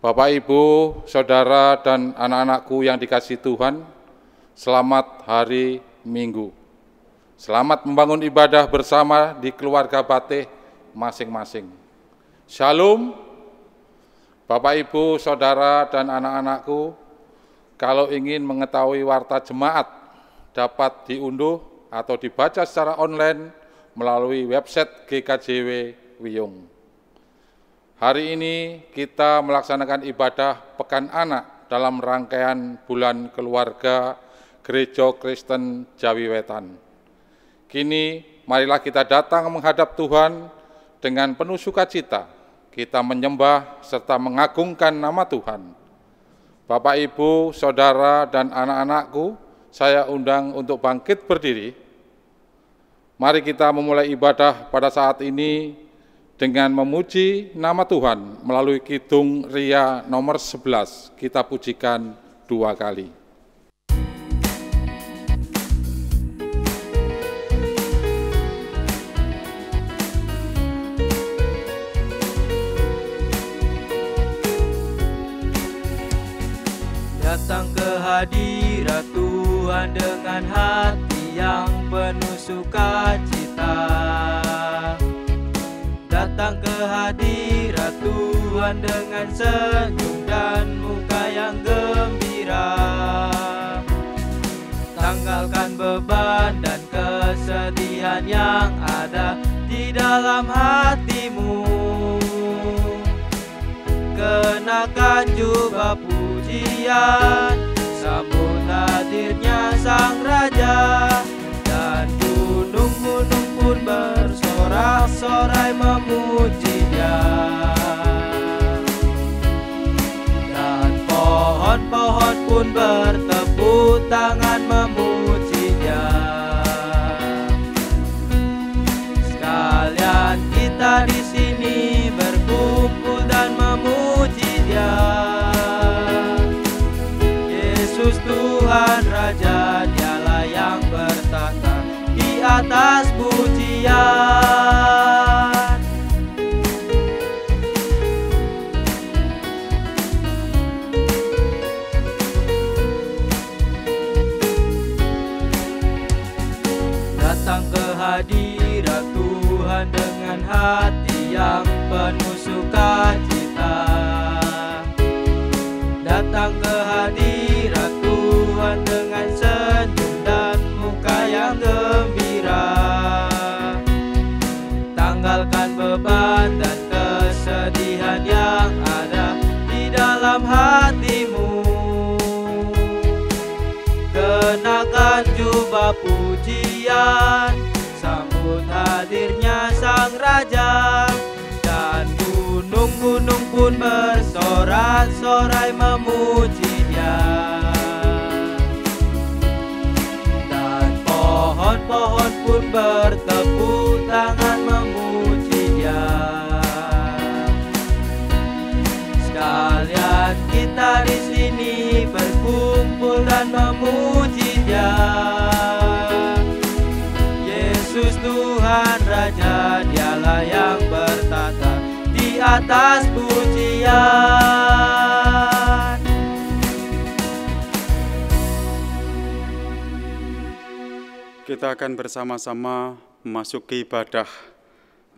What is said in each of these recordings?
Bapak, Ibu, Saudara, dan anak-anakku yang dikasihi Tuhan, selamat hari Minggu. Selamat membangun ibadah bersama di keluarga Batih masing-masing. Shalom, Bapak, Ibu, Saudara, dan anak-anakku, kalau ingin mengetahui warta jemaat dapat diunduh atau dibaca secara online melalui website GKJW Wiyung. Hari ini kita melaksanakan ibadah Pekan Anak dalam rangkaian Bulan Keluarga Gereja Kristen Jawi Wetan. Kini marilah kita datang menghadap Tuhan dengan penuh sukacita. Kita menyembah serta mengagungkan nama Tuhan. Bapak, Ibu, Saudara, dan anak-anakku, saya undang untuk bangkit berdiri. Mari kita memulai ibadah pada saat ini dengan memuji nama Tuhan melalui Kidung Ria nomor 11. Kita pujikan 2 kali. Datang ke hadirat Tuhan dengan hati yang penuh sukacita. Datang ke hadirat Tuhan dengan senyum dan muka yang gembira. Tanggalkan beban dan kesedihan yang ada di dalam hatimu. Kenakan jubah pujian, sambut hadirnya Sang Raja, dan gunung-gunung pun bersorak-sorai memuji Dia, dan pohon-pohon pun bertepuk tangan memuji Dia. Sekalian kita di sini berkumpul dan memuji Dia. Yesus Tuhan Raja, Dialah yang bertata di atas pujian. Datang ke hadirat Tuhan dengan hati yang penuh sukacita. Datang ke hadirat Tuhan dengan senyum dan muka yang gembira. Tanggalkan beban dan kesedihan yang ada di dalam hatimu. Kenakan jubah pujian, sambut hadirnya Sang Raja, dan gunung-gunung pun bersorak-sorai memuji Dia, dan pohon-pohon pun bertepuk tangan memuji Dia. Sekalian kita di sini berkumpul dan memuji Dia. Yesus Tuhan Raja, Dialah yang bertata di atas pujian. Kita akan bersama-sama memasuki ibadah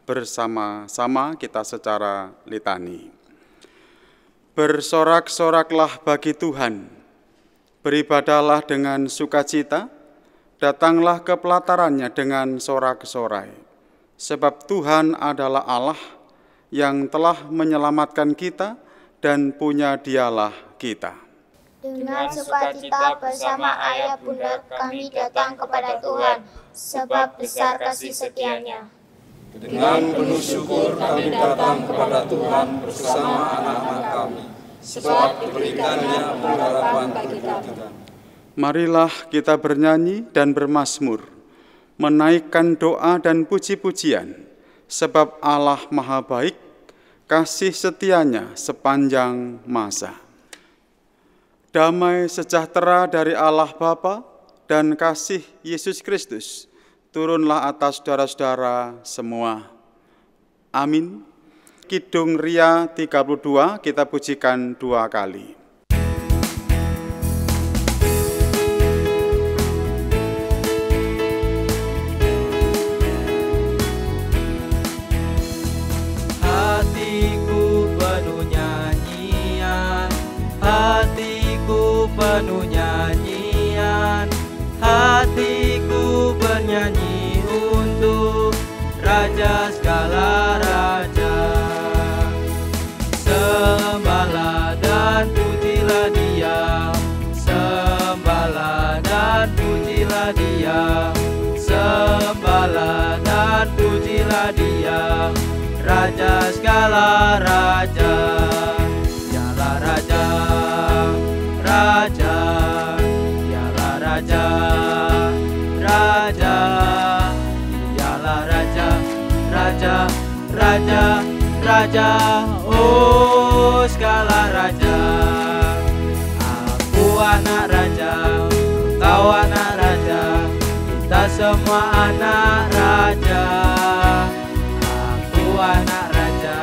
bersama-sama kita secara litani. Bersorak-soraklah bagi Tuhan, beribadahlah dengan sukacita, datanglah ke pelatarannya dengan sorak-sorai. Sebab Tuhan adalah Allah yang telah menyelamatkan kita dan punya Dialah kita. Dengan sukacita bersama ayah bunda kami datang kepada Tuhan, sebab besar kasih setianya. Dengan penuh syukur kami datang kepada Tuhan bersama anak-anak kami, sebab diberikannya pengharapan bagi kami. Marilah kita bernyanyi dan bermazmur, menaikkan doa dan puji-pujian, sebab Allah Maha Baik, kasih setianya sepanjang masa. Damai sejahtera dari Allah Bapa dan kasih Yesus Kristus turunlah atas saudara-saudara semua. Amin. Kidung Ria 32, kita pujikan 2 kali. Hatiku penuh nyanyian, hatiku penuh nyanyian, hatiku bernyanyi untuk Raja segala raja. Sembahlah dan pujilah Dia, sembahlah dan pujilah Dia, sembahlah dan pujilah Dia, Raja segala raja. Dialah Raja, Raja, Dialah Raja, Raja, Dialah Raja, Raja, Raja, Raja, oh segala raja. Aku anak raja, kau anak raja, kita semua anak raja. Aku anak raja,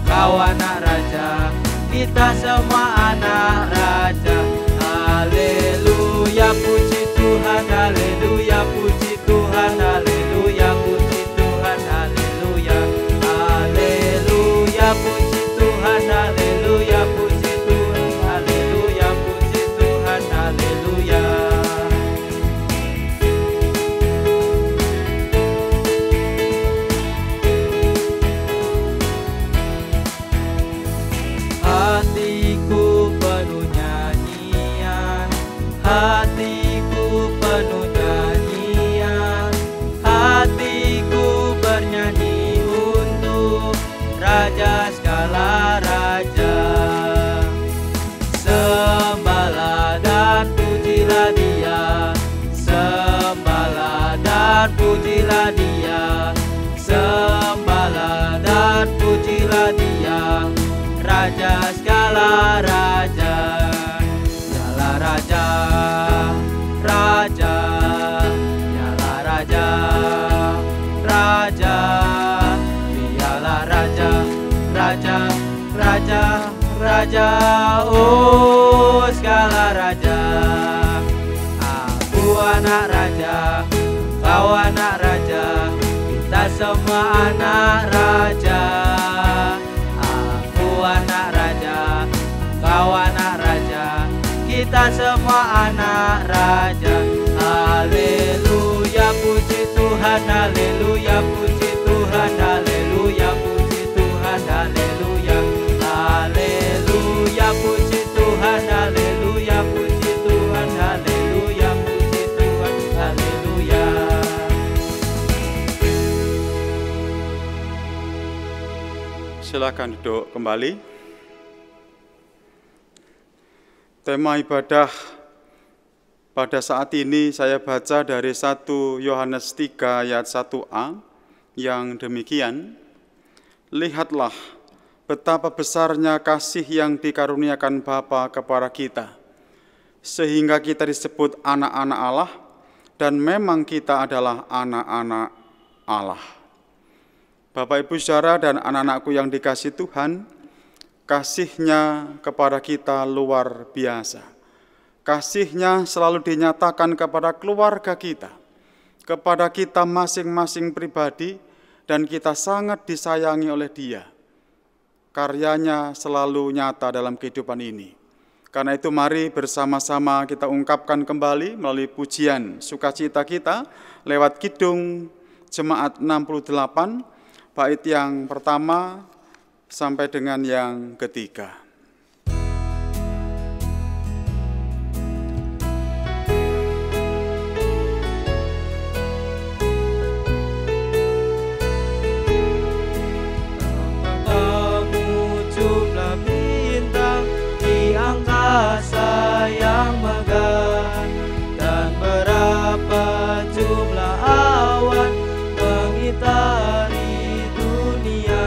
kau anak raja, kita semua anak raja. Haleluya, puji Tuhan, haleluya, puji Tuhan, haleluya, puji Tuhan, haleluya. Haleluya, puji Tuhan, haleluya, puji Tuhan, haleluya, puji Tuhan, haleluya. Hatiku penuh nyanyian, hatiku penuh nyanyian, hatiku bernyanyi untuk Raja segala raja. Sembahlah dan pujilah Dia, sembahlah dan pujilah Dia, sembahlah dan pujilah Dia, Raja segala raja. Dialah Raja, Raja, Dialah Raja, Raja, Dialah Raja, Raja, Raja, Raja, oh segala raja. Aku anak raja, kau anak raja, kita semua anak raja. Aku anak raja, kau anak raja, kita semua anak raja. Haleluya, puji Tuhan, haleluya, puji Tuhan, haleluya, puji Tuhan, haleluya. Haleluya, puji Tuhan, haleluya, puji Tuhan, haleluya, puji Tuhan, haleluya. Silakan duduk kembali. Tema ibadah pada saat ini saya baca dari 1 Yohanes 3 ayat 1a yang demikian. Lihatlah betapa besarnya kasih yang dikaruniakan Bapa kepada kita, sehingga kita disebut anak-anak Allah, dan memang kita adalah anak-anak Allah. Bapak, Ibu, Saudara, dan anak-anakku yang dikasihi Tuhan, kasih-Nya kepada kita luar biasa. Kasih-Nya selalu dinyatakan kepada keluarga kita, kepada kita masing-masing pribadi, dan kita sangat disayangi oleh Dia. Karyanya selalu nyata dalam kehidupan ini. Karena itu mari bersama-sama kita ungkapkan kembali melalui pujian sukacita kita lewat Kidung Jemaat 68, bait yang pertama sampai dengan yang ketiga. Angkasa yang megah, dan berapa jumlah awan mengitari dunia.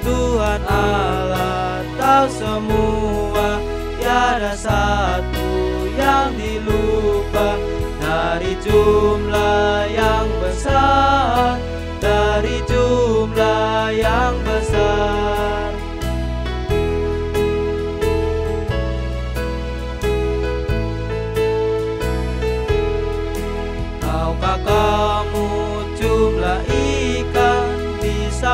Tuhan Allah tahu semua, tiada satu yang dilupa. Dari jumlah yang besar, dari jumlah yang besar,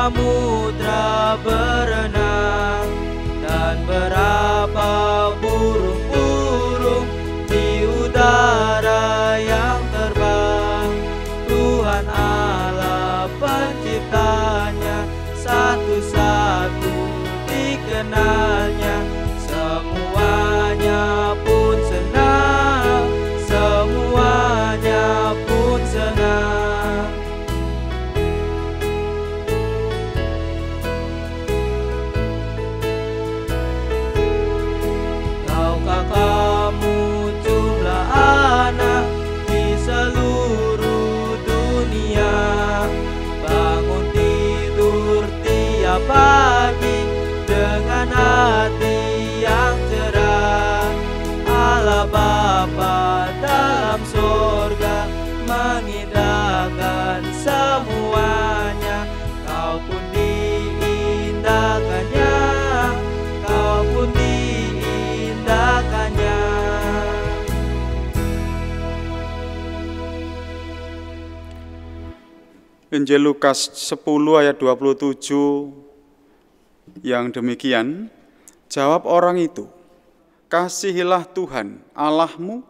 samudra berenang, dan berapa burung-burung di udara yang terbang. Tuhan Allah penciptanya, satu-satu dikenalnya. Semuanya pun senang, semuanya pun senang. Tahukah kamu jumlah anak di seluruh dunia? Bangun tidur tiap pagi dengan hati yang cerah. Allah Bapa dalam sorga mengindahkan semuanya. Kau pun diindahkannya, kau pun diindahkannya. Injil Lukas 10 ayat 27 yang demikian, jawab orang itu, kasihilah Tuhan Allahmu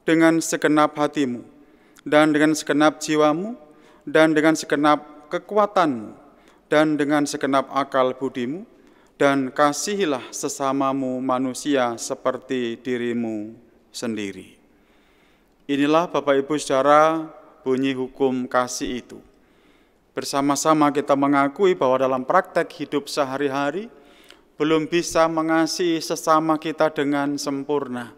dengan segenap hatimu, dan dengan segenap jiwamu, dan dengan segenap kekuatanmu, dan dengan segenap akal budimu, dan kasihilah sesamamu manusia seperti dirimu sendiri. Inilah Bapak Ibu Saudara bunyi hukum kasih itu. Bersama-sama kita mengakui bahwa dalam praktek hidup sehari-hari belum bisa mengasihi sesama kita dengan sempurna,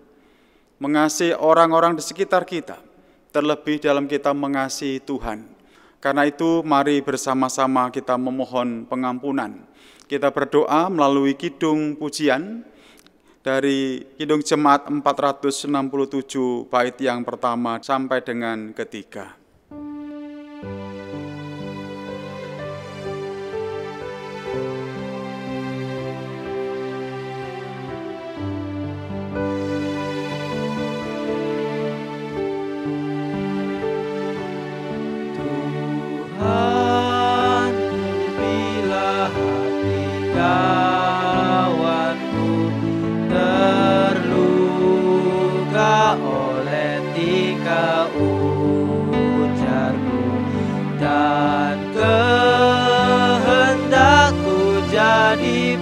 mengasihi orang-orang di sekitar kita, terlebih dalam kita mengasihi Tuhan. Karena itu mari bersama-sama kita memohon pengampunan. Kita berdoa melalui kidung pujian dari Kidung Jemaat 467 bait yang pertama sampai dengan ketiga.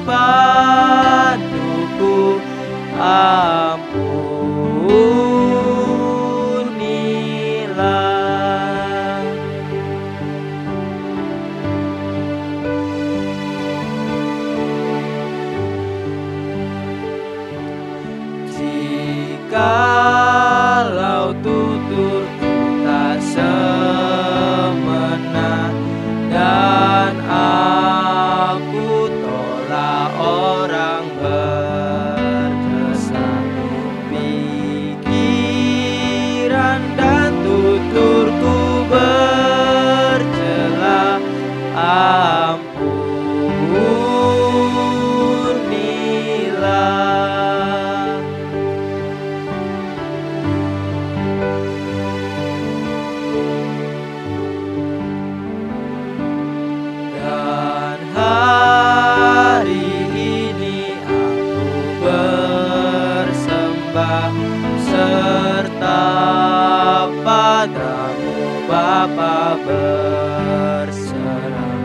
Paduku, ampunilah. Jikalau tuturku tak semena dan aku tolak orang berdosa, pikiran dan tuturku bercela, ampunilah. Dan hari ini aku bersembah serta padamu Bapa berserah.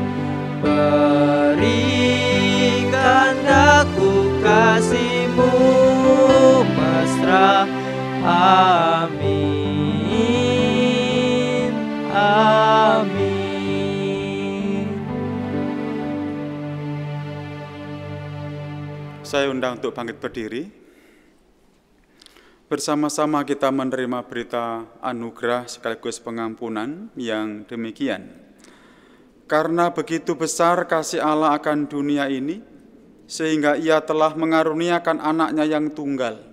Berikan daku kasih-Mu mesra. Amin, amin. Saya undang untuk bangkit berdiri. Bersama-sama kita menerima berita anugerah sekaligus pengampunan yang demikian. Karena begitu besar kasih Allah akan dunia ini, sehingga Ia telah mengaruniakan anaknya yang tunggal,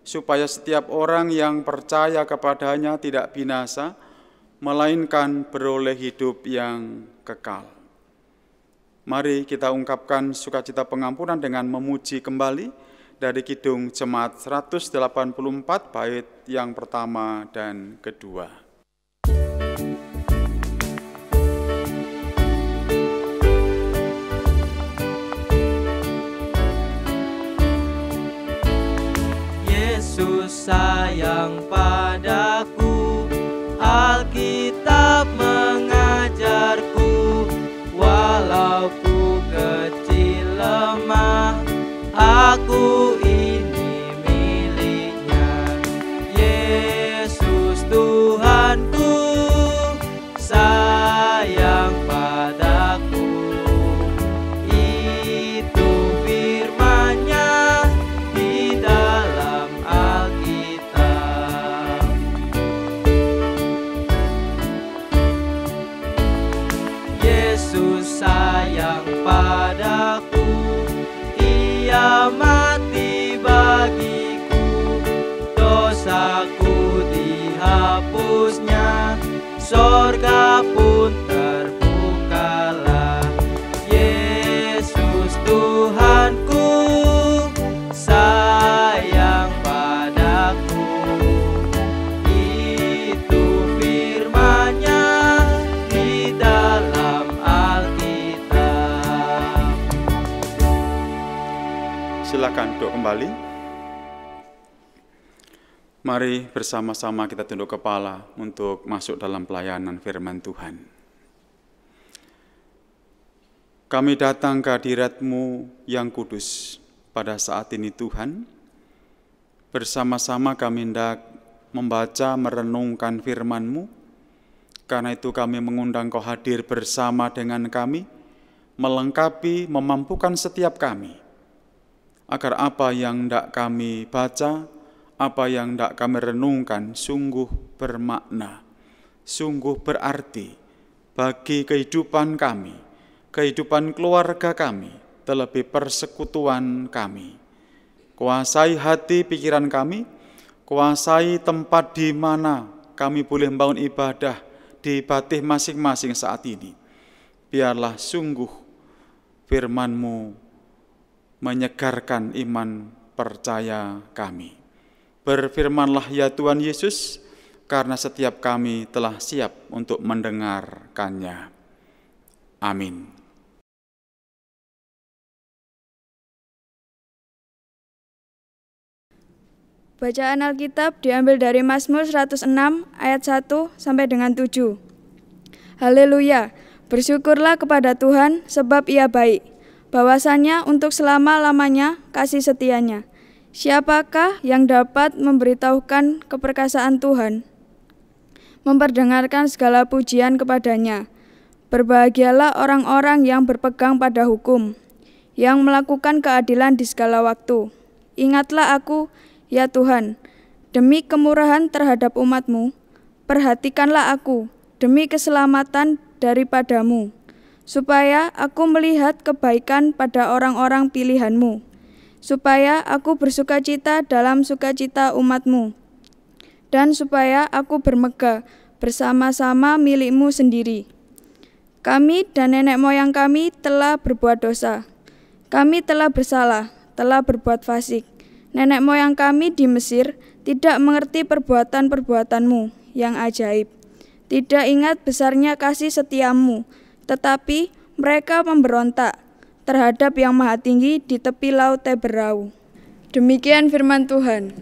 supaya setiap orang yang percaya kepadanya tidak binasa, melainkan beroleh hidup yang kekal. Mari kita ungkapkan sukacita pengampunan dengan memuji kembali dari Kidung Jemaat 184 bait yang pertama dan kedua. sayang padaku, Alkitab mengajarku, walau ku kecil lemah, aku ini miliknya. Yesus Tuhanku, sayang padaku. Itu firman-Nya di dalam Alkitab. Yesus sayang padaku, Ia mati bagiku, dosaku dihapusnya, sorga pun terbukalah. Yesus Tuhanku, sayang padaku. Itu firman-Nya di dalam Alkitab. Silakan duduk kembali. Mari bersama-sama kita tunduk kepala untuk masuk dalam pelayanan firman Tuhan. Kami datang ke hadirat-Mu yang kudus pada saat ini Tuhan. Bersama-sama kami hendak membaca, merenungkan firman-Mu. Karena itu kami mengundang Kau hadir bersama dengan kami, melengkapi, memampukan setiap kami, agar apa yang hendak kami baca, apa yang hendak kami renungkan sungguh bermakna, sungguh berarti bagi kehidupan kami, kehidupan keluarga kami, terlebih persekutuan kami. Kuasai hati pikiran kami, kuasai tempat di mana kami boleh membangun ibadah di batih masing-masing saat ini. Biarlah sungguh firman-Mu menyegarkan iman percaya kami. Berfirmanlah ya Tuhan Yesus, karena setiap kami telah siap untuk mendengarkannya. Amin. Bacaan Alkitab diambil dari Mazmur 106 ayat 1 sampai dengan 7. Haleluya, bersyukurlah kepada Tuhan sebab Ia baik, bahwasanya untuk selama-lamanya kasih setianya. Siapakah yang dapat memberitahukan keperkasaan Tuhan, memperdengarkan segala pujian kepadanya? Berbahagialah orang-orang yang berpegang pada hukum, yang melakukan keadilan di segala waktu. Ingatlah aku, ya Tuhan, demi kemurahan terhadap umat-Mu, perhatikanlah aku demi keselamatan daripada-Mu, supaya aku melihat kebaikan pada orang-orang pilihan-Mu, supaya aku bersukacita dalam sukacita umat-Mu, dan supaya aku bermegah bersama-sama milik-Mu sendiri. Kami dan nenek moyang kami telah berbuat dosa. Kami telah bersalah, telah berbuat fasik. Nenek moyang kami di Mesir tidak mengerti perbuatan-perbuatan-Mu yang ajaib. Tidak ingat besarnya kasih setia-Mu, tetapi mereka memberontak terhadap yang maha tinggi di tepi laut Teberau. Demikian firman Tuhan.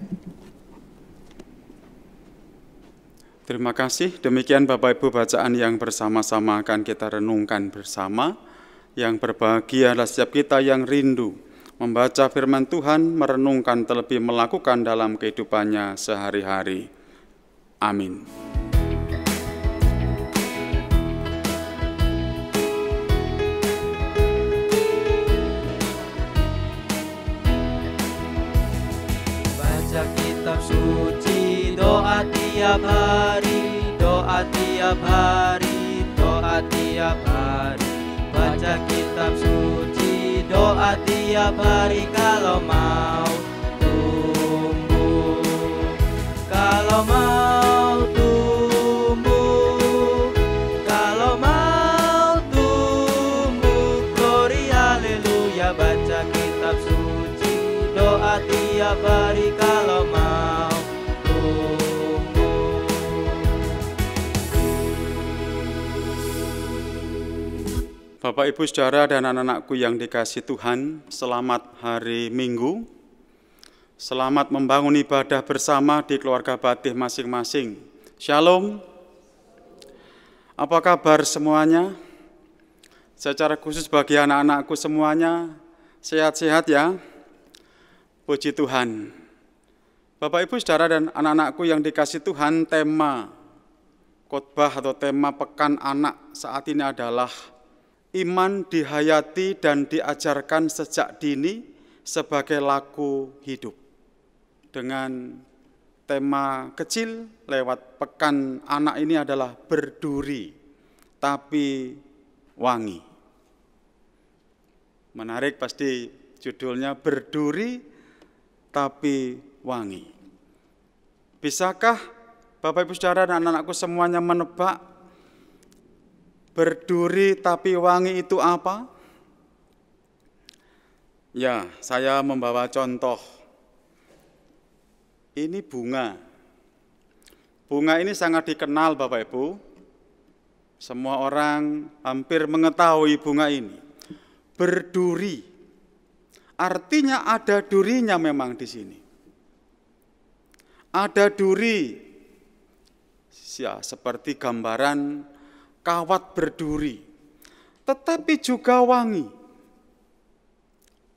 Terima kasih. Demikian Bapak Ibu bacaan yang bersama-sama akan kita renungkan bersama. Yang berbahagia adalah setiap kita yang rindu membaca firman Tuhan, merenungkan terlebih melakukan dalam kehidupannya sehari-hari. Amin. Baca kitab suci, doa tiap hari, doa tiap hari, doa tiap hari. Baca kitab suci, doa tiap hari kalau mau tumbuh, kalau mau tumbuh, kalau mau tumbuh. Glory haleluya, baca kitab suci, doa tiap hari kalau mau tumbuh. Bapak, Ibu, Saudara, dan anak-anakku yang dikasihi Tuhan, selamat hari Minggu. Selamat membangun ibadah bersama di keluarga Batih masing-masing. Shalom. Apa kabar semuanya? Secara khusus bagi anak-anakku semuanya, sehat-sehat ya? Puji Tuhan. Bapak, Ibu, Saudara, dan anak-anakku yang dikasih Tuhan, tema khotbah atau tema Pekan Anak saat ini adalah iman dihayati dan diajarkan sejak dini sebagai laku hidup. Dengan tema kecil lewat Pekan Anak ini adalah berduri tapi wangi. Menarik pasti judulnya, berduri tapi wangi. Bisakah Bapak, Ibu, Saudara, dan anak-anakku semuanya menebak berduri tapi wangi itu apa? Ya, saya membawa contoh. Ini bunga. Bunga ini sangat dikenal Bapak Ibu. Semua orang hampir mengetahui bunga ini. Berduri. Artinya ada durinya memang di sini. Ada duri. Ya, seperti gambaran kawat berduri. Tetapi juga wangi.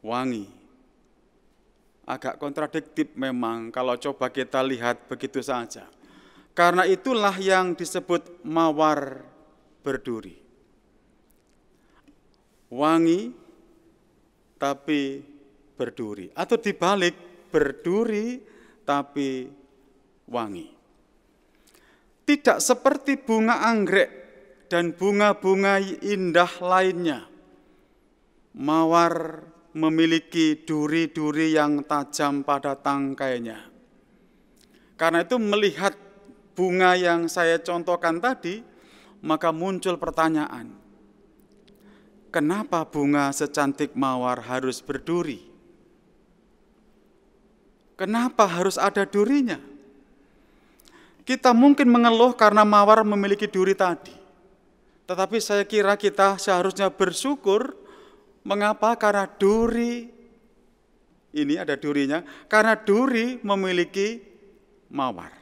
Wangi. Agak kontradiktif memang kalau coba kita lihat begitu saja. Karena itulah yang disebut mawar berduri. Wangi tapi berduri. Atau dibalik, berduri tapi wangi. Tidak seperti bunga anggrek dan bunga-bunga indah lainnya. Mawar memiliki duri-duri yang tajam pada tangkainya. Karena itu melihat bunga yang saya contohkan tadi, maka muncul pertanyaan. Kenapa bunga secantik mawar harus berduri? Kenapa harus ada durinya? Kita mungkin mengeluh karena mawar memiliki duri tadi. Tetapi saya kira kita seharusnya bersyukur. Mengapa? Karena duri, ini ada durinya, karena duri memiliki mawar.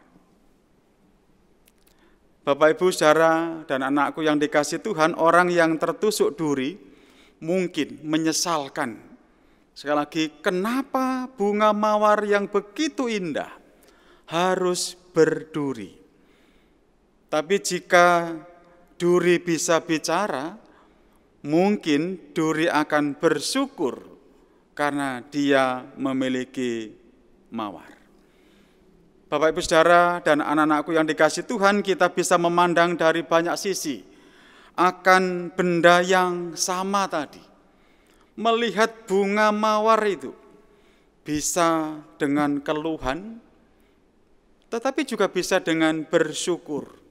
Bapak, Ibu, Saudara, dan anakku yang dikasih Tuhan, orang yang tertusuk duri mungkin menyesalkan. Sekali lagi, kenapa bunga mawar yang begitu indah harus berduri? Tapi jika duri bisa bicara, mungkin duri akan bersyukur karena dia memiliki mawar. Bapak, Ibu, Saudara, dan anak-anakku yang dikasih Tuhan, kita bisa memandang dari banyak sisi akan benda yang sama tadi. Melihat bunga mawar itu bisa dengan keluhan, tetapi juga bisa dengan bersyukur.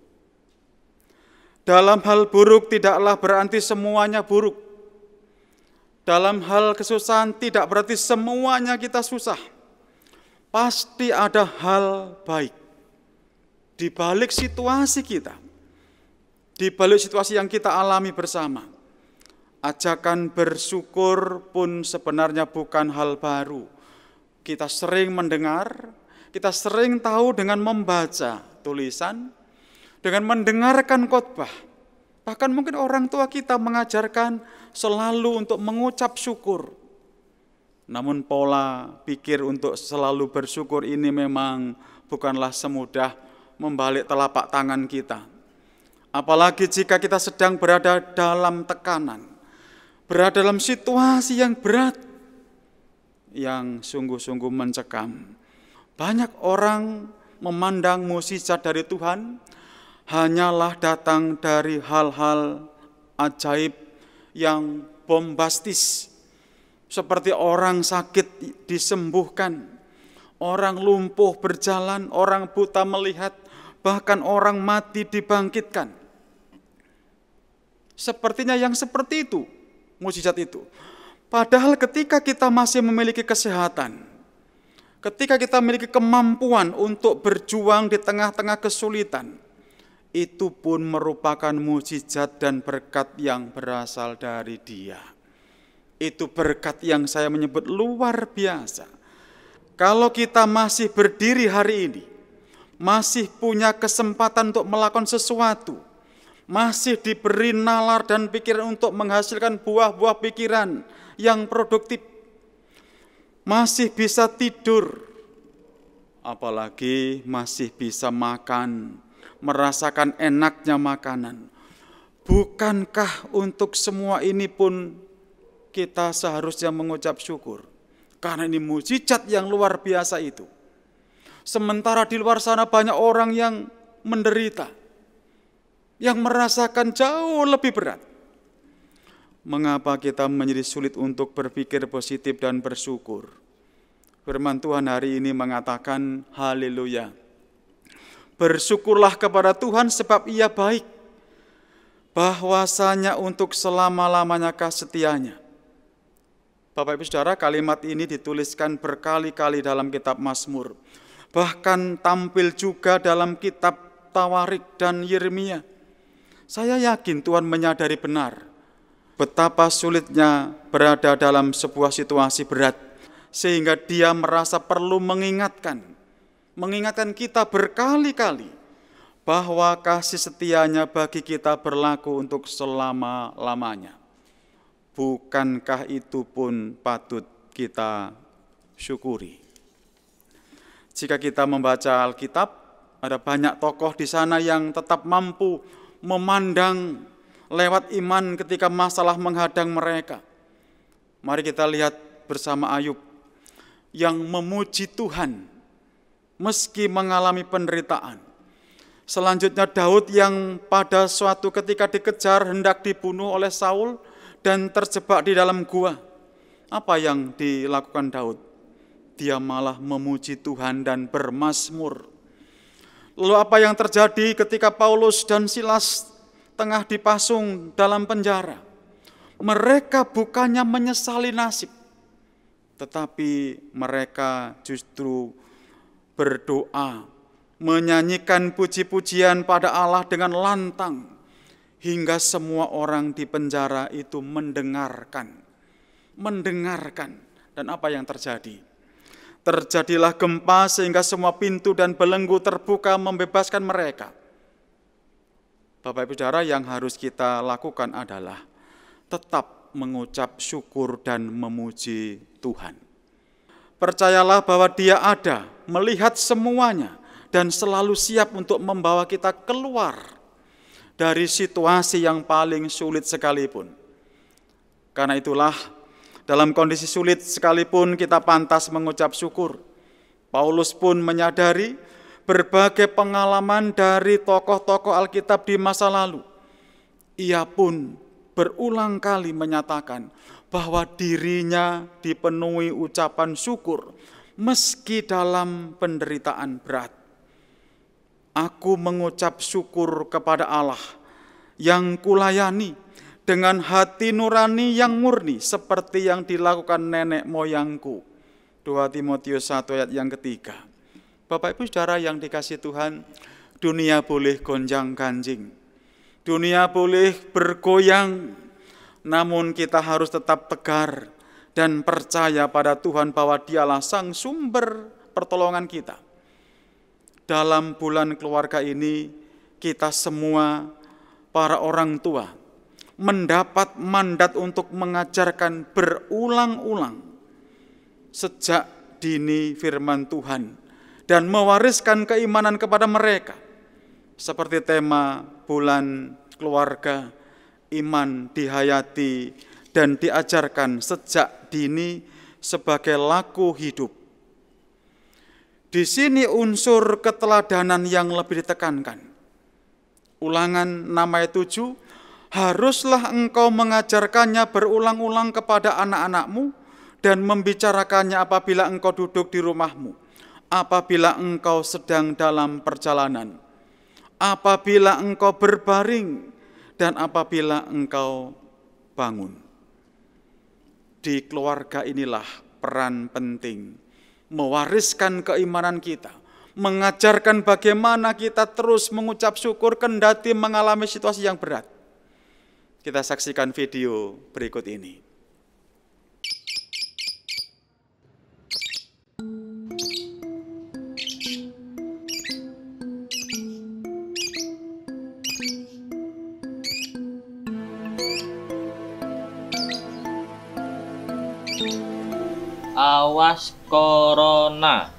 Dalam hal buruk tidaklah berarti semuanya buruk. Dalam hal kesusahan tidak berarti semuanya kita susah. Pasti ada hal baik di balik situasi kita, di balik situasi yang kita alami bersama. Ajakan bersyukur pun sebenarnya bukan hal baru. Kita sering mendengar, kita sering tahu dengan membaca tulisan, dengan mendengarkan khotbah. Bahkan mungkin orang tua kita mengajarkan selalu untuk mengucap syukur. Namun pola pikir untuk selalu bersyukur ini memang bukanlah semudah membalik telapak tangan kita. Apalagi jika kita sedang berada dalam tekanan, berada dalam situasi yang berat, yang sungguh-sungguh mencekam. Banyak orang memandang mukjizat dari Tuhan hanyalah datang dari hal-hal ajaib yang bombastis. Seperti orang sakit disembuhkan, orang lumpuh berjalan, orang buta melihat, bahkan orang mati dibangkitkan. Sepertinya yang seperti itu, mukjizat itu. Padahal ketika kita masih memiliki kesehatan, ketika kita memiliki kemampuan untuk berjuang di tengah-tengah kesulitan, itu pun merupakan mukjizat dan berkat yang berasal dari Dia. Itu berkat yang saya menyebut luar biasa. Kalau kita masih berdiri hari ini, masih punya kesempatan untuk melakukan sesuatu, masih diberi nalar dan pikiran untuk menghasilkan buah-buah pikiran yang produktif, masih bisa tidur, apalagi masih bisa makan, merasakan enaknya makanan. Bukankah untuk semua ini pun kita seharusnya mengucap syukur? Karena ini mukjizat yang luar biasa itu. Sementara di luar sana banyak orang yang menderita, yang merasakan jauh lebih berat. Mengapa kita menjadi sulit untuk berpikir positif dan bersyukur? Firman Tuhan hari ini mengatakan, haleluya. Bersyukurlah kepada Tuhan sebab Ia baik, bahwasanya untuk selama-lamanya kasih setianya. Bapak Ibu Saudara, kalimat ini dituliskan berkali-kali dalam kitab Mazmur. Bahkan tampil juga dalam kitab Tawarik dan Yeremia. Saya yakin Tuhan menyadari benar betapa sulitnya berada dalam sebuah situasi berat, sehingga Dia merasa perlu mengingatkan kita berkali-kali bahwa kasih setianya bagi kita berlaku untuk selama-lamanya. Bukankah itu pun patut kita syukuri? Jika kita membaca Alkitab, ada banyak tokoh di sana yang tetap mampu memandang lewat iman ketika masalah menghadang mereka. Mari kita lihat bersama Ayub yang memuji Tuhan meski mengalami penderitaan. Selanjutnya Daud yang pada suatu ketika dikejar hendak dibunuh oleh Saul dan terjebak di dalam gua. Apa yang dilakukan Daud? Dia malah memuji Tuhan dan bermazmur. Lalu apa yang terjadi ketika Paulus dan Silas tengah dipasung dalam penjara? Mereka bukannya menyesali nasib, tetapi mereka justru berdoa, menyanyikan puji-pujian pada Allah dengan lantang, hingga semua orang di penjara itu mendengarkan. Dan apa yang terjadi? Terjadilah gempa sehingga semua pintu dan belenggu terbuka membebaskan mereka. Bapak Ibu Saudara, yang harus kita lakukan adalah tetap mengucap syukur dan memuji Tuhan. Percayalah bahwa Dia ada, melihat semuanya, dan selalu siap untuk membawa kita keluar dari situasi yang paling sulit sekalipun. Karena itulah, dalam kondisi sulit sekalipun kita pantas mengucap syukur. Paulus pun menyadari berbagai pengalaman dari tokoh-tokoh Alkitab di masa lalu. Ia pun berulang kali menyatakan bahwa dirinya dipenuhi ucapan syukur meski dalam penderitaan berat. Aku mengucap syukur kepada Allah yang kulayani dengan hati nurani yang murni seperti yang dilakukan nenek moyangku. 2 Timotius 1 ayat yang ketiga. Bapak Ibu Saudara yang dikasihi Tuhan, dunia boleh gonjang-ganjing, dunia boleh bergoyang, namun kita harus tetap tegar dan percaya pada Tuhan bahwa Dialah sang sumber pertolongan kita. Dalam bulan keluarga ini, kita semua para orang tua mendapat mandat untuk mengajarkan berulang-ulang sejak dini firman Tuhan dan mewariskan keimanan kepada mereka. Seperti tema bulan keluarga, iman dihayati dan diajarkan sejak dini sebagai laku hidup. Di sini unsur keteladanan yang lebih ditekankan. Ulangan 6 ayat 7, haruslah engkau mengajarkannya berulang-ulang kepada anak-anakmu dan membicarakannya apabila engkau duduk di rumahmu, apabila engkau sedang dalam perjalanan, apabila engkau berbaring, dan apabila engkau bangun. Di keluarga inilah peran penting mewariskan keimanan kita, mengajarkan bagaimana kita terus mengucap syukur kendati mengalami situasi yang berat. Kita saksikan video berikut ini. Awas corona.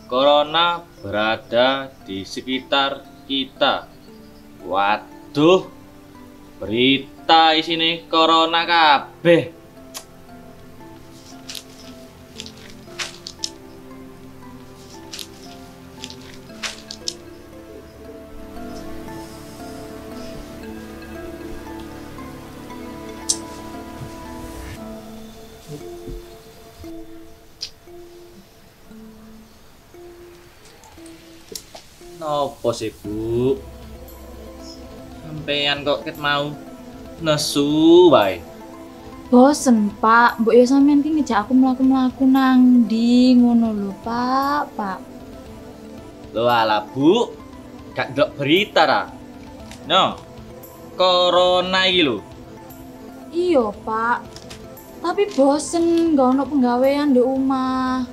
Corona berada di sekitar kita. Waduh, berita isine corona kabeh. Nopo sih Bu? Sampean kok ket mau nesu wae. Bosen Pak, mbok ya sampean ki ngejak aku mlaku-mlaku nang ndi ngono lho Pak. Lho ala Bu, gak ndelok berita ra? No. Corona iki lho. Iya Pak, tapi bosen gak ono penggawean di rumah.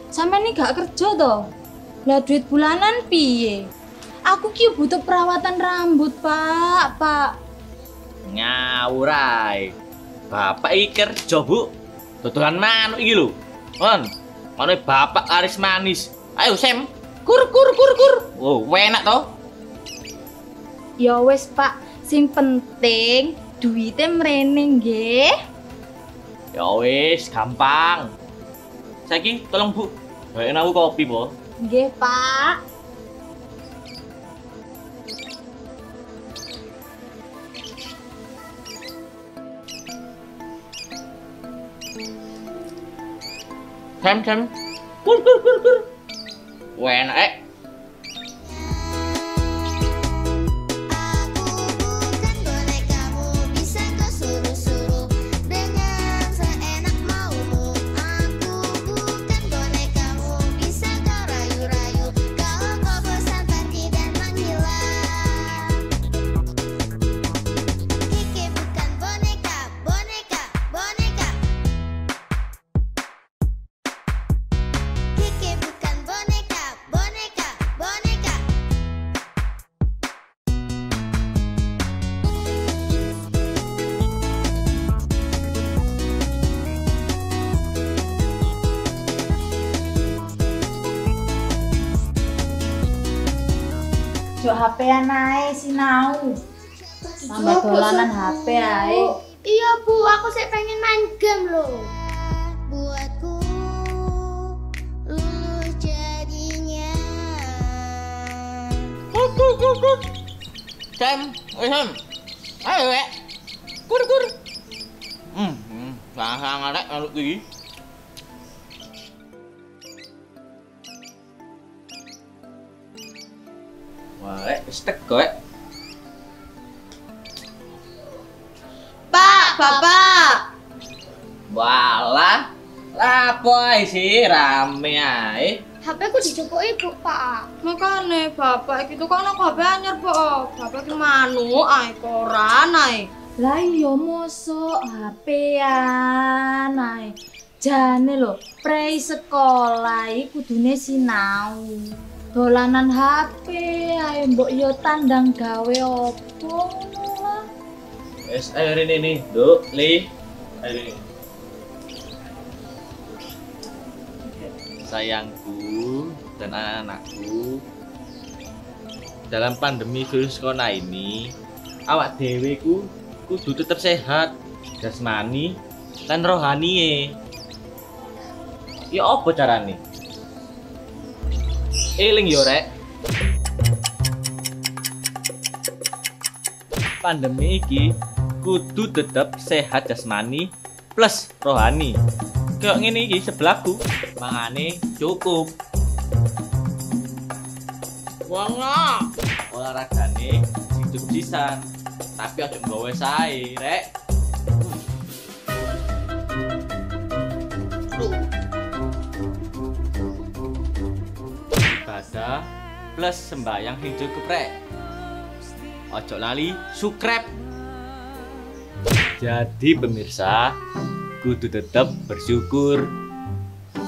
Sampean ini gak kerja toh? Lah duit bulanan piye? Aku ki butuh perawatan rambut Pak. Ngawur ae. Bapak iki kerja, Bu. Dodolan manuk iki lho. Kon, manuk bapak laris manis. Ayo Sam, kur. Oh, enak toh? Ya wis Pak, sing penting duitnya mrene nggih. Ya wis, gampang. Saiki tolong Bu, bawain aku kopi, Po. Nggih Pak. Sam. Kur. Enak. Jok HP-an ae sinau. Tambah dolanan HP ae. Iya Bu, aku sih pengen main game loh. Buatku lulus jadinya. Kur. Sam. Ayo, Rek. Kur. Sangat rek manuk iki. Wah, Rek, wis teko, Rek. Bapak. Walah, lapo ae sih rame ae. HP ku dijupuk ibu Pak. Makane bapak iki tuh kan HP anyar, Pak. Bapak ki manuk ae koran ae. Lah iya mosok HP-an ae. Jane lho, prei sekolah iki kudune sinau. Dolanan HP ae mbok yo tandang gawe opo ngono lah. Wes ayo rene nih, Duk, Li. Ayo rene. Sayangku dan anak-anakku, dalam pandemi virus corona ini, awak dhewe ku kudu tetap sehat, jasmani lan rohani. Ya apa carane? Eling yo Rek. Pandemi iki kudu tetap sehat jasmani plus rohani. Kayak ngene iki sebelahku, mangane cukup. Wonga, olahragane sing cukup sisan, tapi aja nggawe sae, Rek. Ibadah plus sembahyang sing cukup, Rek. Ojo lali subscribe. Jadi pemirsa, kudu tetap bersyukur,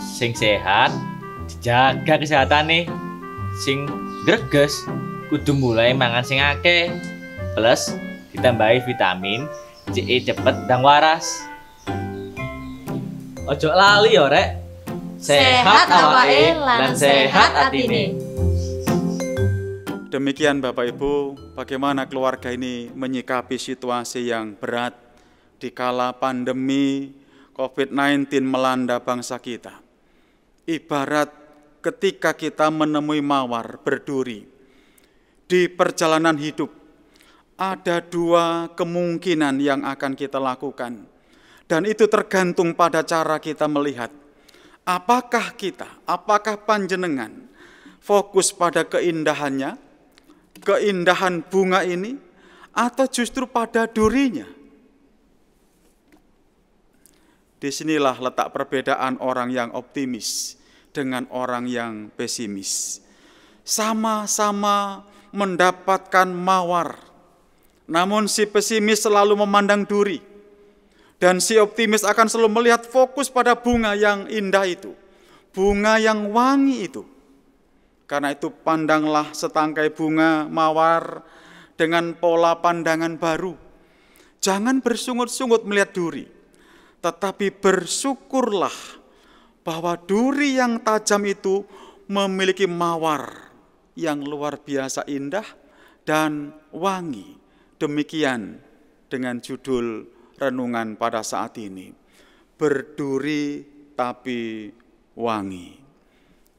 sing sehat dijaga kesehatane, sing greges kudu mulai mangan sing akeh, plus ditambahi vitamin C cepet dan waras. Ojo lali ya, Rek. Sehat awake lan sehat atine. Demikian Bapak Ibu, bagaimana keluarga ini menyikapi situasi yang berat di kala pandemi COVID-19 melanda bangsa kita. Ibarat ketika kita menemui mawar berduri di perjalanan hidup, ada dua kemungkinan yang akan kita lakukan. Dan itu tergantung pada cara kita melihat. Apakah panjenengan fokus pada keindahannya, keindahan bunga ini, atau justru pada durinya? Disinilah letak perbedaan orang yang optimis dengan orang yang pesimis. Sama-sama mendapatkan mawar, namun si pesimis selalu memandang duri, dan si optimis akan selalu melihat fokus pada bunga yang indah itu, bunga yang wangi itu. Karena itu pandanglah setangkai bunga mawar dengan pola pandangan baru. Jangan bersungut-sungut melihat duri, tetapi bersyukurlah bahwa duri yang tajam itu memiliki mawar yang luar biasa indah dan wangi. Demikian dengan judul renungan pada saat ini, berduri tapi wangi.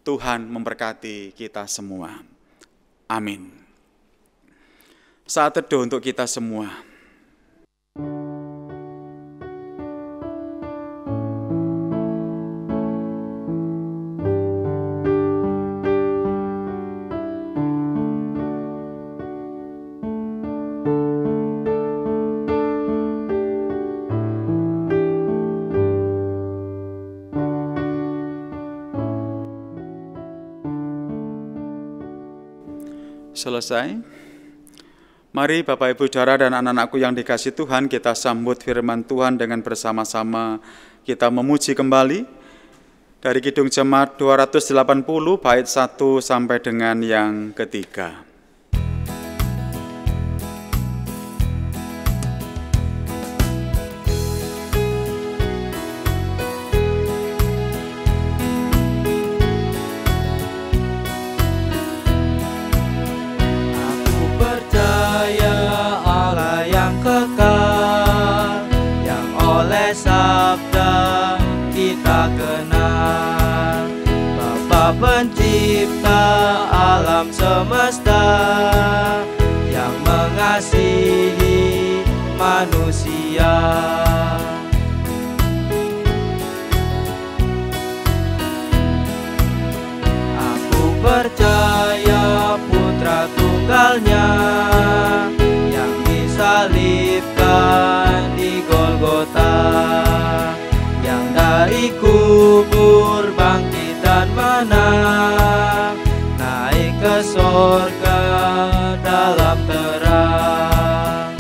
Tuhan memberkati kita semua. Amin. Saat teduh untuk kita semua. Selesai. Mari Bapak Ibu Saudara dan anak-anakku yang dikasihi Tuhan, kita sambut firman Tuhan dengan bersama-sama kita memuji kembali dari Kidung Jemaat 280 bait 1 sampai dengan yang ketiga. Pencipta alam semesta yang mengasihi manusia. Aku percaya Putra Tunggalnya yang disalibkan di Golgota, yang dari kubur bangkit dan menang, naik ke sorga dalam terang.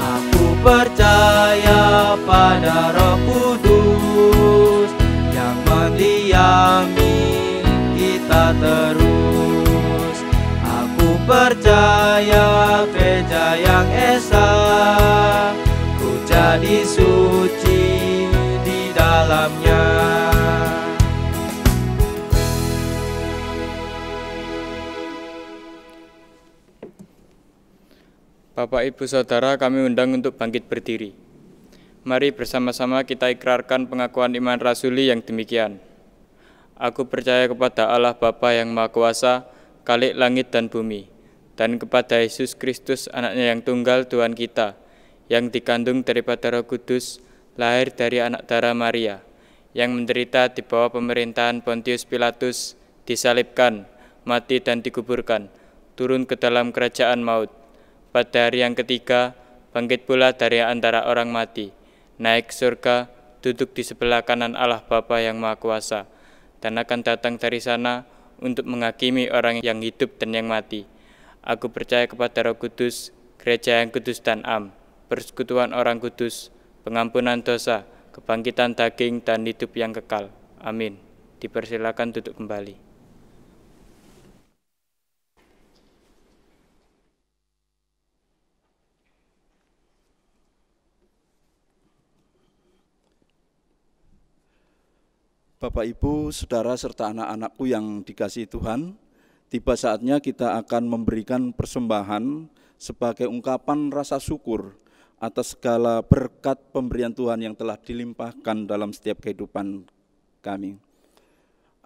Aku percaya pada Roh Kudus yang mendiami kita terus. Aku percaya gereja yang esa, jadi suci di dalamnya. Bapak, Ibu, Saudara, kami undang untuk bangkit berdiri. Mari bersama-sama kita ikrarkan pengakuan iman rasuli yang demikian. Aku percaya kepada Allah Bapa yang Maha Kuasa, Khalik langit dan bumi, dan kepada Yesus Kristus, anaknya yang tunggal Tuhan kita, yang dikandung daripada Roh Kudus, lahir dari anak darah Maria, yang menderita di bawah pemerintahan Pontius Pilatus, disalibkan, mati dan dikuburkan, turun ke dalam kerajaan maut. Pada hari yang ketiga, bangkit pula dari antara orang mati, naik ke surga, duduk di sebelah kanan Allah Bapa yang Maha Kuasa, dan akan datang dari sana untuk menghakimi orang yang hidup dan yang mati. Aku percaya kepada Roh Kudus, gereja yang kudus dan am, persekutuan orang kudus, pengampunan dosa, kebangkitan daging, dan hidup yang kekal. Amin. Dipersilakan duduk kembali. Bapak, Ibu, Saudara, serta anak-anakku yang dikasihi Tuhan, tiba saatnya kita akan memberikan persembahan sebagai ungkapan rasa syukur atas segala berkat pemberian Tuhan yang telah dilimpahkan dalam setiap kehidupan kami.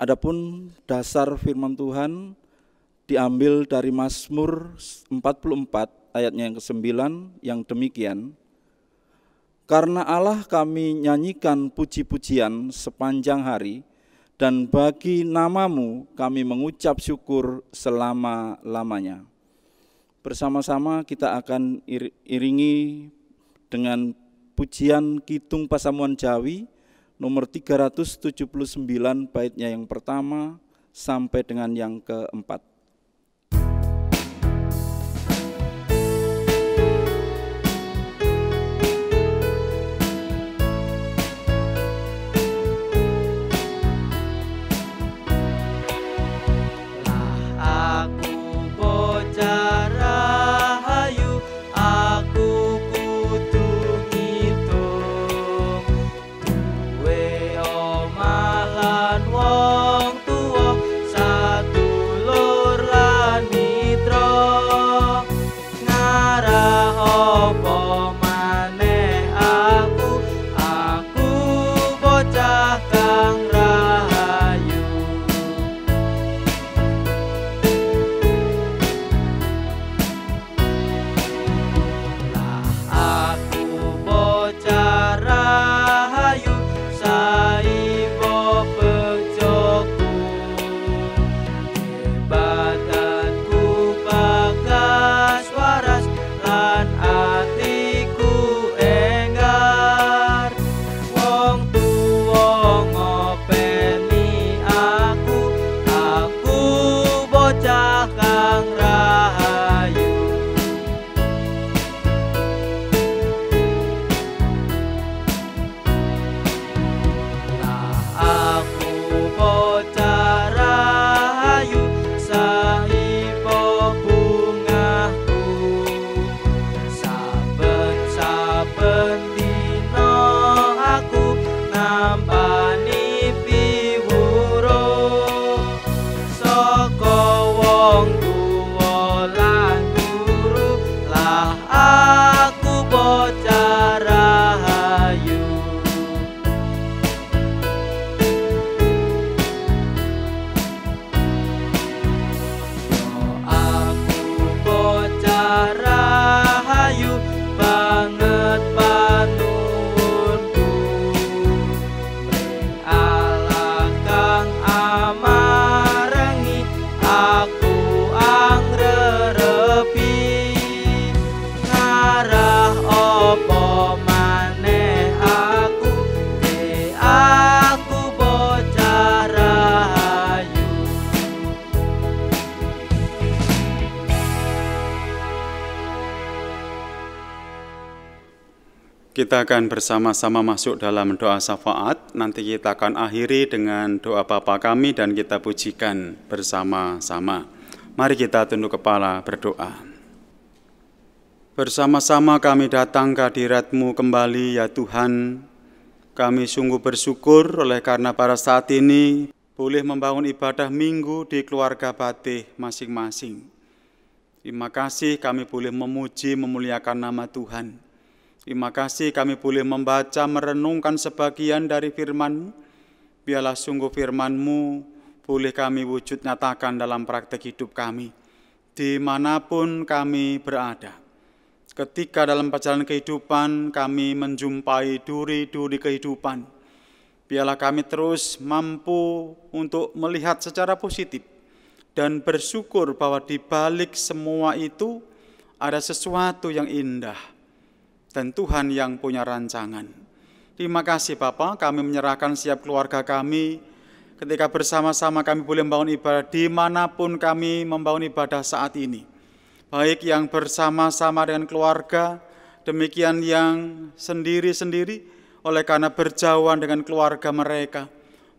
Adapun dasar firman Tuhan diambil dari Mazmur 44 ayatnya yang ke-9 yang demikian, karena Allah kami nyanyikan puji-pujian sepanjang hari, dan bagi namamu kami mengucap syukur selama-lamanya. Bersama-sama kita akan iringi dengan pujian Kidung Pasamuan Jawi nomor 379 baitnya yang pertama sampai dengan yang keempat. Kita akan bersama-sama masuk dalam doa syafaat. Nanti kita akan akhiri dengan doa Bapa kami dan kita pujikan bersama-sama. Mari kita tunduk kepala berdoa. Bersama-sama kami datang ke hadirat-Mu kembali ya Tuhan. Kami sungguh bersyukur oleh karena pada saat ini boleh membangun ibadah minggu di keluarga Batih masing-masing. Terima kasih kami boleh memuji memuliakan nama Tuhan. Terima kasih kami boleh membaca, merenungkan sebagian dari firman-Mu. Biarlah sungguh firman-Mu boleh kami wujud nyatakan dalam praktek hidup kami, dimanapun kami berada. Ketika dalam perjalanan kehidupan kami menjumpai duri-duri kehidupan, biarlah kami terus mampu untuk melihat secara positif dan bersyukur bahwa di balik semua itu ada sesuatu yang indah dan Tuhan yang punya rancangan. Terima kasih Bapa, kami menyerahkan setiap keluarga kami ketika bersama-sama kami boleh membangun ibadah dimanapun kami membangun ibadah saat ini. Baik yang bersama-sama dengan keluarga, demikian yang sendiri-sendiri oleh karena berjauhan dengan keluarga mereka.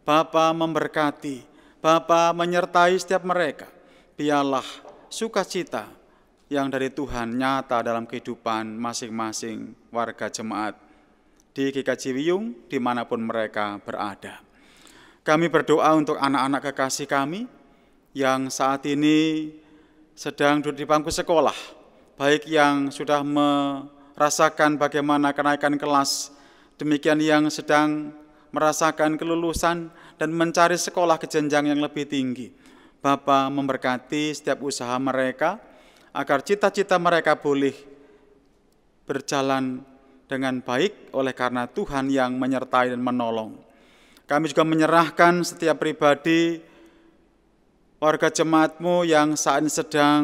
Bapa memberkati, Bapa menyertai setiap mereka. Biarlah sukacita yang dari Tuhan nyata dalam kehidupan masing-masing warga jemaat di GKJ Wiyung dimanapun mereka berada. Kami berdoa untuk anak-anak kekasih kami yang saat ini sedang duduk di bangku sekolah, baik yang sudah merasakan bagaimana kenaikan kelas, demikian yang sedang merasakan kelulusan dan mencari sekolah ke jenjang yang lebih tinggi. Bapa memberkati setiap usaha mereka, agar cita-cita mereka boleh berjalan dengan baik oleh karena Tuhan yang menyertai dan menolong. Kami juga menyerahkan setiap pribadi warga jemaat-Mu yang saat ini sedang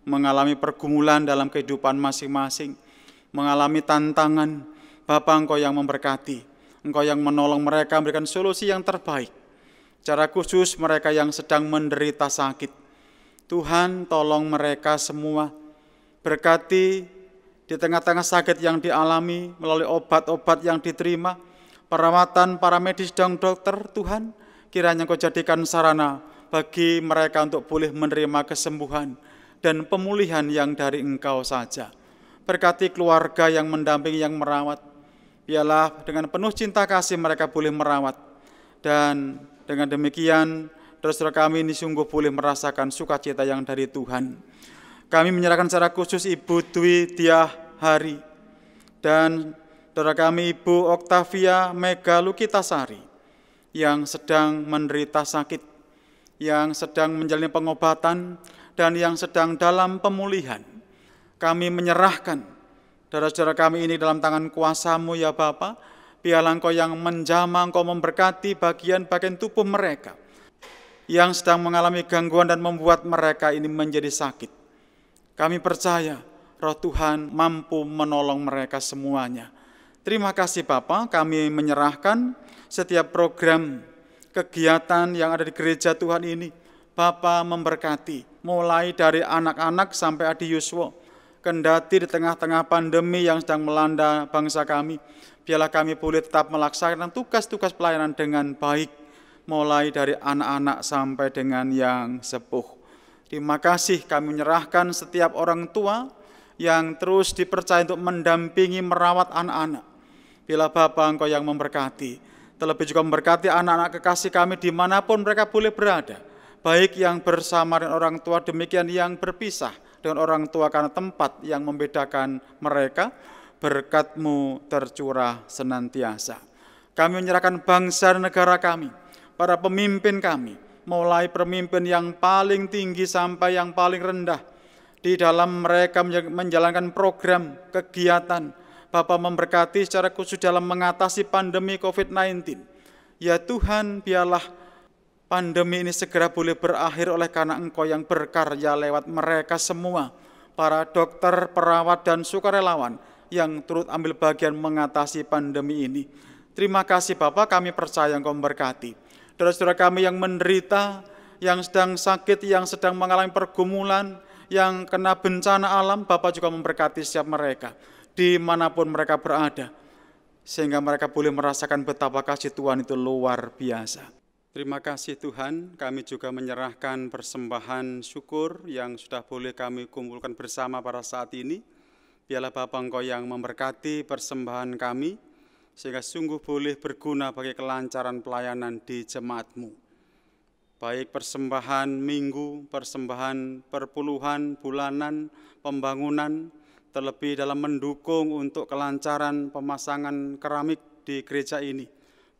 mengalami pergumulan dalam kehidupan masing-masing, mengalami tantangan. Bapa, Engkau yang memberkati, Engkau yang menolong mereka, memberikan solusi yang terbaik. Secara khusus mereka yang sedang menderita sakit, Tuhan tolong mereka semua, berkati di tengah-tengah sakit yang dialami melalui obat-obat yang diterima, perawatan para medis dan dokter. Tuhan, kiranya Engkau jadikan sarana bagi mereka untuk boleh menerima kesembuhan dan pemulihan yang dari Engkau saja. Berkati keluarga yang mendampingi, yang merawat, biarlah dengan penuh cinta kasih mereka boleh merawat, dan dengan demikian saudara kami ini sungguh boleh merasakan sukacita yang dari Tuhan. Kami menyerahkan secara khusus Ibu Dwi Diah Hari dan saudara kami Ibu Oktavia Mega Lukitasari yang sedang menderita sakit, yang sedang menjalani pengobatan, dan yang sedang dalam pemulihan. Kami menyerahkan saudara-saudara kami ini dalam tangan kuasa-Mu ya Bapa. Biarlah Engkau yang menjamah, Engkau memberkati bagian-bagian tubuh mereka yang sedang mengalami gangguan dan membuat mereka ini menjadi sakit. Kami percaya Roh Tuhan mampu menolong mereka semuanya. Terima kasih Bapa, kami menyerahkan setiap program kegiatan yang ada di gereja Tuhan ini. Bapa memberkati, mulai dari anak-anak sampai Adi Yuswo. Kendati di tengah-tengah pandemi yang sedang melanda bangsa kami, biarlah kami boleh tetap melaksanakan tugas-tugas pelayanan dengan baik, mulai dari anak-anak sampai dengan yang sepuh. Terima kasih, kami menyerahkan setiap orang tua yang terus dipercaya untuk mendampingi merawat anak-anak. Bila Bapa Engkau yang memberkati, terlebih juga memberkati anak-anak kekasih kami dimanapun mereka boleh berada, baik yang bersama dengan orang tua, demikian yang berpisah dengan orang tua karena tempat yang membedakan mereka. Berkat-Mu tercurah senantiasa. Kami menyerahkan bangsa dan negara kami, para pemimpin kami, mulai pemimpin yang paling tinggi sampai yang paling rendah, di dalam mereka menjalankan program kegiatan. Bapa memberkati secara khusus dalam mengatasi pandemi COVID-19. Ya Tuhan, biarlah pandemi ini segera boleh berakhir oleh karena Engkau yang berkarya lewat mereka semua, para dokter, perawat, dan sukarelawan yang turut ambil bagian mengatasi pandemi ini. Terima kasih Bapa, kami percaya Engkau memberkati saudara-saudara kami yang menderita, yang sedang sakit, yang sedang mengalami pergumulan, yang kena bencana alam. Bapa juga memberkati setiap mereka, dimanapun mereka berada, sehingga mereka boleh merasakan betapa kasih Tuhan itu luar biasa. Terima kasih Tuhan, kami juga menyerahkan persembahan syukur yang sudah boleh kami kumpulkan bersama pada saat ini. Biarlah Bapa Engkau yang memberkati persembahan kami, sehingga sungguh boleh berguna bagi kelancaran pelayanan di jemaat-Mu. Baik persembahan minggu, persembahan perpuluhan, bulanan, pembangunan, terlebih dalam mendukung untuk kelancaran pemasangan keramik di gereja ini.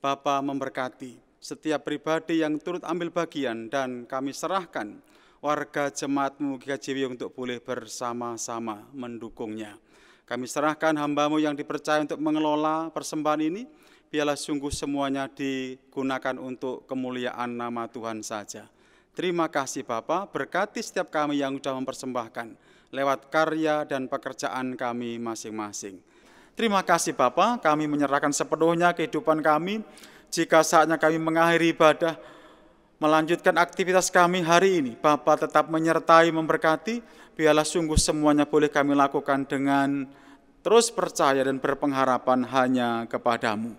Bapa memberkati setiap pribadi yang turut ambil bagian, dan kami serahkan warga jemaat-Mu GKJW untuk boleh bersama-sama mendukungnya. Kami serahkan hamba-Mu yang dipercaya untuk mengelola persembahan ini, biarlah sungguh semuanya digunakan untuk kemuliaan nama Tuhan saja. Terima kasih Bapa, berkati setiap kami yang sudah mempersembahkan lewat karya dan pekerjaan kami masing-masing. Terima kasih Bapa, kami menyerahkan sepenuhnya kehidupan kami. Jika saatnya kami mengakhiri ibadah, melanjutkan aktivitas kami hari ini, Bapa tetap menyertai, memberkati. Biarlah sungguh semuanya boleh kami lakukan dengan terus percaya dan berpengharapan hanya kepada-Mu.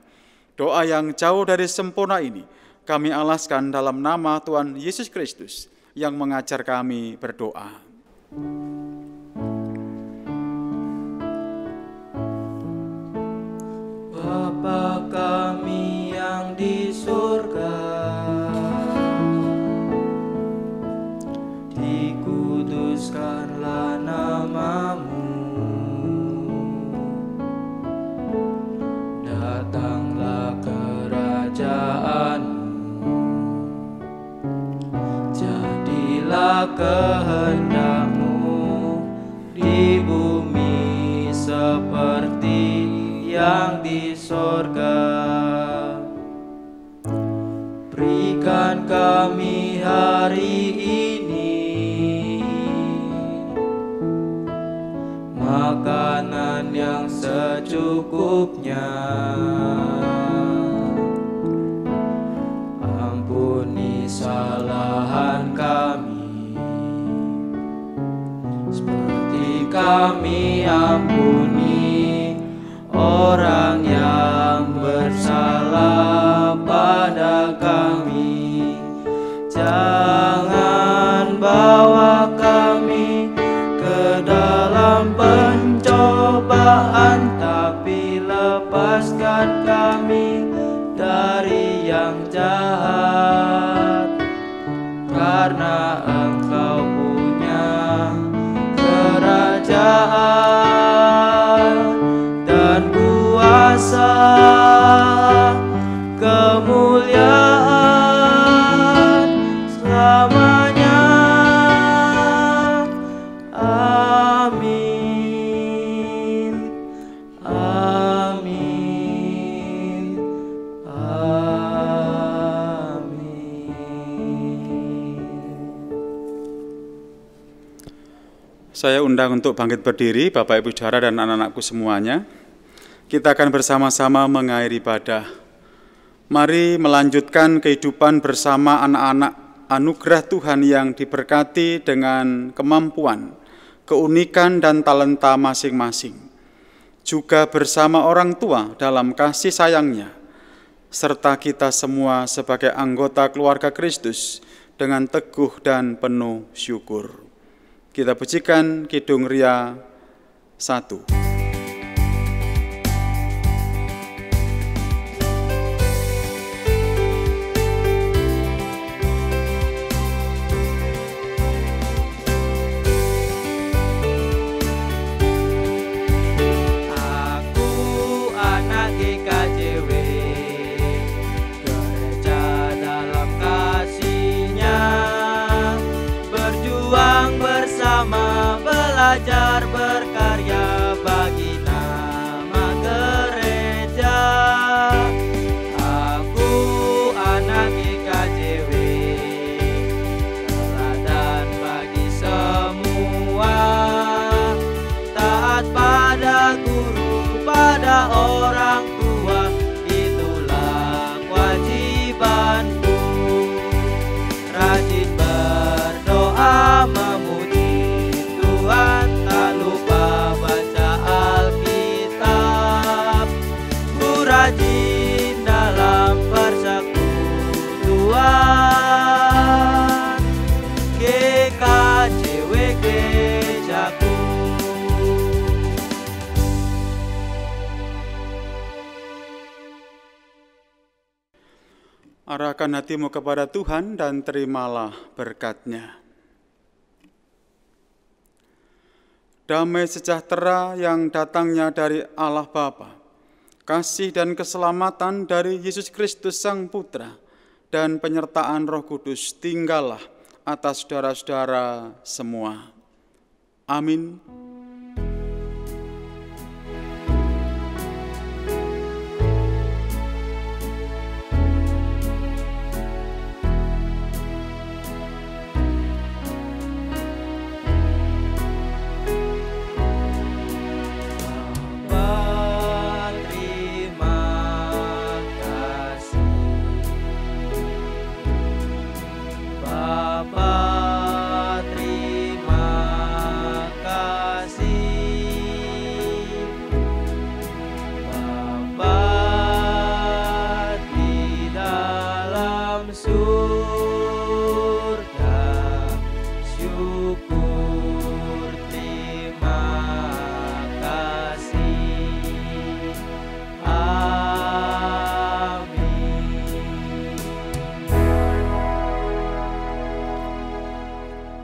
Doa yang jauh dari sempurna ini kami alaskan dalam nama Tuhan Yesus Kristus yang mengajar kami berdoa. Bapa kami yang di surga, Dikuduskanlah namamu, datanglah kerajaanmu, jadilah kehendakmu di bumi seperti yang di sorga. Berikan kami hari ini makanan yang secukupnya. Ampuni kesalahan kami, seperti kami ampuni orang yang bersalah pada kami. Jangan bawa kami ke dalam pencobaan, tapi lepaskan kami dari yang jahat. Karena Engkau punya kerajaan dan kuasa, kemuliaan selamanya. Amin. Amin. Saya undang untuk bangkit berdiri, Bapak Ibu Saudara dan anak-anakku semuanya. Kita akan bersama-sama mengakhiri ibadah. Mari melanjutkan kehidupan bersama anak-anak anugerah Tuhan yang diberkati dengan kemampuan, keunikan dan talenta masing-masing. Juga bersama orang tua dalam kasih sayangnya, serta kita semua sebagai anggota keluarga Kristus dengan teguh dan penuh syukur. Kita pujikan Kidung Ria 1. Belajar berkarya bagi nama gereja. Aku anak GKJW, teladan bagi semua. Taat pada guru, pada orang tua, itulah kewajibanku. Rajin berdoa memuji Tuhan, tak lupa baca Alkitab. Ku rajin dalam persekutuan, GKJW gerejaku. Arahkan hatimu kepada Tuhan dan terimalah berkat-Nya. Damai sejahtera yang datangnya dari Allah Bapa, kasih dan keselamatan dari Yesus Kristus Sang Putra, dan penyertaan Roh Kudus tinggallah atas saudara-saudara semua. Amin.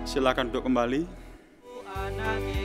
Silakan duduk kembali. anak